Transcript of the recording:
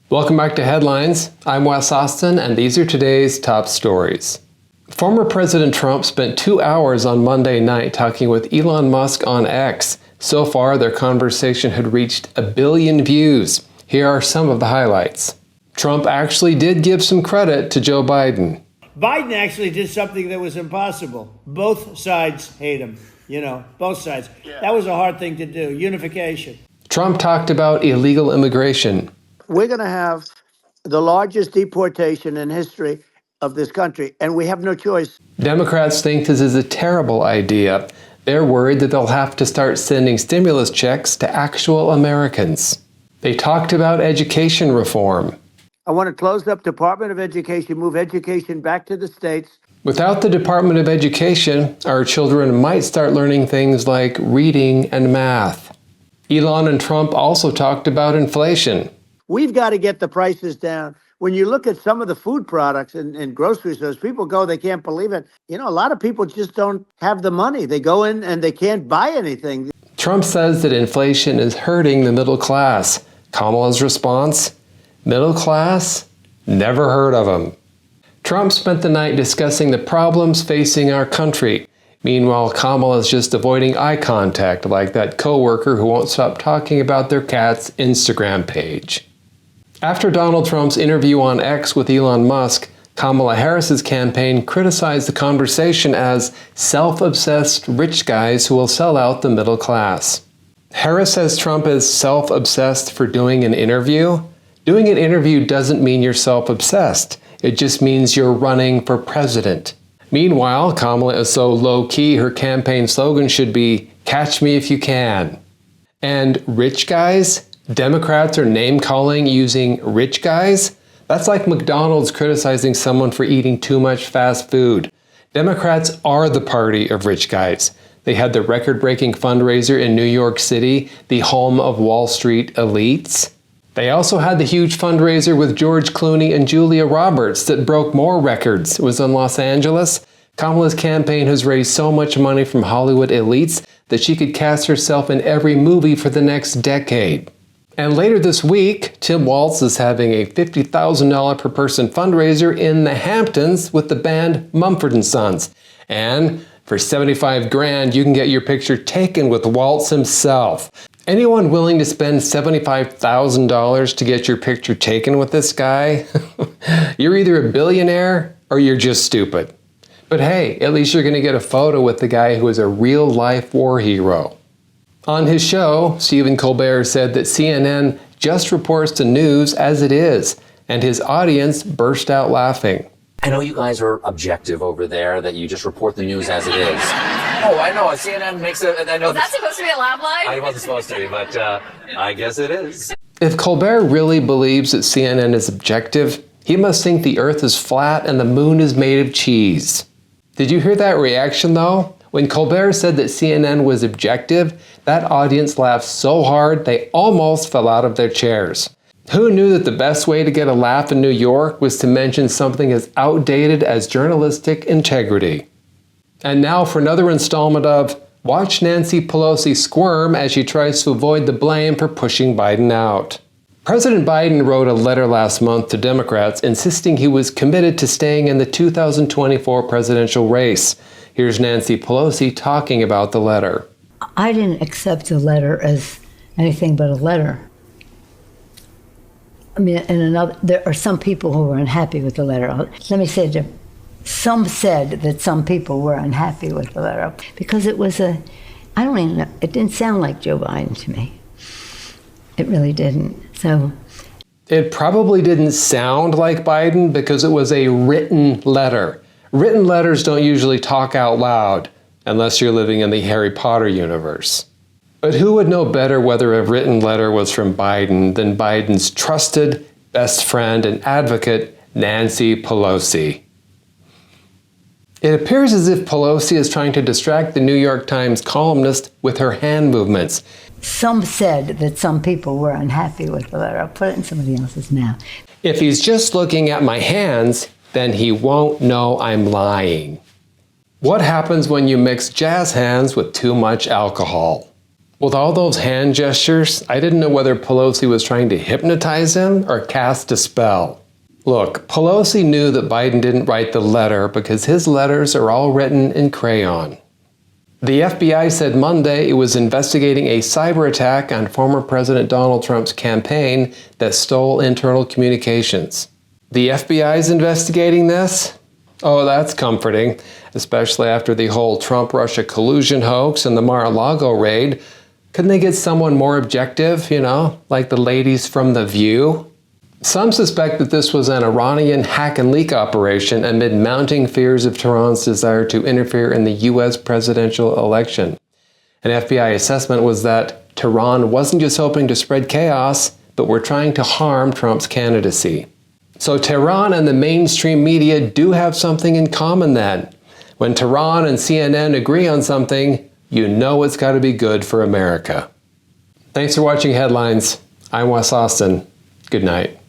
Welcome back to Headlines. I'm Wes Austin, and these are today's top stories. Former President Trump spent 2 hours on Monday night talking with Elon Musk on X. So far, their conversation had reached 1 billion views. Here are some of the highlights. Trump actually did give some credit to Joe Biden. Biden actually did something that was impossible. Both sides hate him. Both sides. Yeah. That was a hard thing to do. Unification. Trump talked about illegal immigration. We're going to have the largest deportation in history of this country, and we have no choice. Democrats think this is a terrible idea. They're worried that they'll have to start sending stimulus checks to actual Americans. They talked about education reform. I want to close up Department of Education, move education back to the states. Without the Department of Education, our children might start learning things like reading and math. Elon and Trump also talked about inflation. We've got to get the prices down. When you look at some of the food products in grocery stores, people go, they can't believe it. A lot of people just don't have the money. They go in and they can't buy anything. Trump says that inflation is hurting the middle class. Kamala's response? Middle class? Never heard of them. Trump spent the night discussing the problems facing our country. Meanwhile, Kamala is just avoiding eye contact like that coworker who won't stop talking about their cat's Instagram page. After Donald Trump's interview on X with Elon Musk, Kamala Harris's campaign criticized the conversation as self-obsessed rich guys who will sell out the middle class. Harris says Trump is self-obsessed for doing an interview. Doing an interview doesn't mean you're self-obsessed. It just means you're running for president. Meanwhile, Kamala is so low-key, her campaign slogan should be, "Catch me if you can." And rich guys? Democrats are name-calling using rich guys? That's like McDonald's criticizing someone for eating too much fast food. Democrats are the party of rich guys. They had the record-breaking fundraiser in New York City, the home of Wall Street elites. They also had the huge fundraiser with George Clooney and Julia Roberts that broke more records. It was in Los Angeles. Kamala's campaign has raised so much money from Hollywood elites that she could cast herself in every movie for the next decade. And later this week, Tim Walz is having a $50,000 per person fundraiser in the Hamptons with the band Mumford & Sons. And for $75 grand, you can get your picture taken with Walz himself. Anyone willing to spend $75,000 to get your picture taken with this guy? You're either a billionaire or you're just stupid. But hey, at least you're going to get a photo with the guy who is a real-life war hero. On his show, Stephen Colbert said that CNN just reports the news as it is, and his audience burst out laughing. I know you guys are objective over there, that you just report the news as it is. Oh, I know. CNN makes it. I know. Was that supposed to be a laugh line? I wasn't supposed to be, but I guess it is. If Colbert really believes that CNN is objective, he must think the Earth is flat and the moon is made of cheese. Did you hear that reaction, though? When Colbert said that CNN was objective, that audience laughed so hard they almost fell out of their chairs. Who knew that the best way to get a laugh in New York was to mention something as outdated as journalistic integrity? And now for another installment of Watch Nancy Pelosi squirm as she tries to avoid the blame for pushing Biden out. President Biden wrote a letter last month to Democrats insisting he was committed to staying in the 2024 presidential race. Here's Nancy Pelosi talking about the letter. I didn't accept the letter as anything but a letter. I mean, there are some people who were unhappy with the letter. Let me say, some said that some people were unhappy with the letter because it was I don't even know, it didn't sound like Joe Biden to me. It really didn't. So it probably didn't sound like Biden because it was a written letter. Written letters don't usually talk out loud unless you're living in the Harry Potter universe. But who would know better whether a written letter was from Biden than Biden's trusted best friend and advocate, Nancy Pelosi? It appears as if Pelosi is trying to distract the New York Times columnist with her hand movements. Some said that some people were unhappy with the letter. I'll put it in somebody else's mouth. If he's just looking at my hands, then he won't know I'm lying. What happens when you mix jazz hands with too much alcohol? With all those hand gestures, I didn't know whether Pelosi was trying to hypnotize him or cast a spell. Look, Pelosi knew that Biden didn't write the letter because his letters are all written in crayon. The FBI said Monday it was investigating a cyber attack on former President Donald Trump's campaign that stole internal communications. The FBI's investigating this? Oh, that's comforting, especially after the whole Trump-Russia collusion hoax and the Mar-a-Lago raid. Couldn't they get someone more objective, like the ladies from The View? Some suspect that this was an Iranian hack and leak operation amid mounting fears of Tehran's desire to interfere in the U.S. presidential election. An FBI assessment was that Tehran wasn't just hoping to spread chaos, but were trying to harm Trump's candidacy. So Tehran and the mainstream media do have something in common then. When Tehran and CNN agree on something, you know it's got to be good for America. Thanks for watching Headlines. I'm Wes Austin. Good night.